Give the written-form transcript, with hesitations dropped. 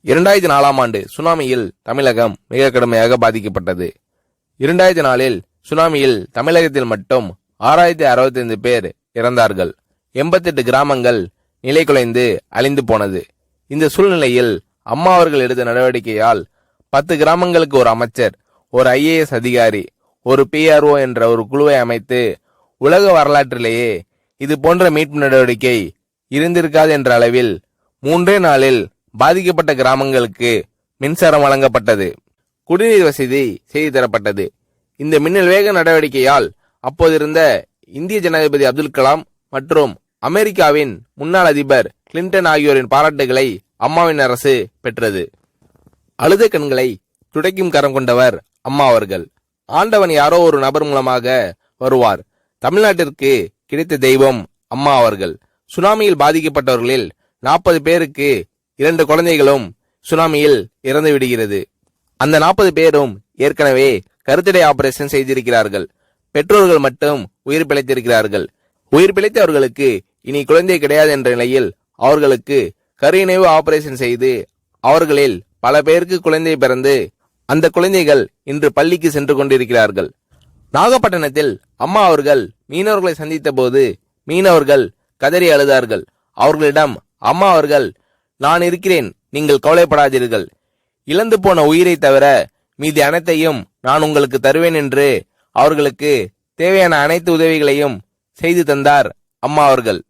2004ஆம் ஆண்டு சுனாமியில் தமிழகம் மிக கடுமையாக பாதிக்கப்பட்டது. 2004இல் சுனாமியில் தமிழகத்தில் மட்டும் 6065 பேர் இறந்தார்கள். 88 கிராமங்கள் நிலைகுலைந்து அழிந்து போனது. இந்த சூழ்நிலையில் அம்மா அவர்கள் எடுத்த நடவடிக்கையால் 10 கிராமங்களுக்கு ஒரு அமைச்சர், ஒரு IAS அதிகாரி, ஒரு PRO என்ற ஒரு குழுவை அமைத்து உலக வரலாற்றிலேயே இது போன்ற மீட்பு நடவடிக்கை இருந்திருக்காது என்ற அளவில் 3 நாளில் பாதிக்கப்பட்ட கிராமங்களுக்கு மின்சாரம் வழங்கப்பட்டது. குடிநீர் வசதி செய்து தரப்பட்டது. இந்த மின்னல் வேக நடவடிக்கையால் அப்போதிருந்த இந்திய ஜனாதிபதி அப்துல் கலாம் மற்றும் அமெரிக்காவின் முன்னாள் அதிபர் கிளின்டன் ஆகியோரின் பாராட்டுகளை அம்மாவின் அரசு பெற்றது. அழுத கண்களை துடைக்கும் கரம் கொண்டவர் அம்மா அவர்கள். ஆண்டவன் யாரோ ஒரு நபர் மூலமாக வருவார். தமிழ்நாட்டிற்கு கிடைத்த தெய்வம் அம்மா அவர்கள். சுனாமியில் பாதிக்கப்பட்டவர்களில் 40 பேருக்கு 2 குழந்தைகளும் சுனாமியில் இறந்து விடுகிறது. அந்த 40 பேரும் ஏற்கனவே கருத்தடை ஆபரேஷன் செய்திருக்கிறார்கள். பெற்றோர்கள் மட்டும் உயிர் பிழைத்திருக்கிறார்கள். உயிர் பிழைத்தவர்களுக்கு இனி குழந்தை கிடையாது என்ற நிலையில் அவர்களுக்கு கருணைவு ஆபரேஷன் செய்து அவர்களில் பல பேருக்கு குழந்தை பிறந்து அந்த குழந்தைகள் இன்று பள்ளிக்கு சென்று கொண்டிருக்கிறார்கள். நாகப்பட்டினத்தில் அம்மா அவர்கள் மீனவர்களை சந்தித்த போது மீனவர்கள் கதறி அழுதார்கள். அவர்களிடம் அம்மா அவர்கள், நான் இருக்கிறேன், நீங்கள் கவலைப்படாதீர்கள், இழந்து போன உயிரை தவிர மீதி அனைத்தையும் நான் உங்களுக்கு தருவேன் என்று அவர்களுக்கு தேவையான அனைத்து உதவிகளையும் செய்து தந்தார் அம்மா அவர்கள்.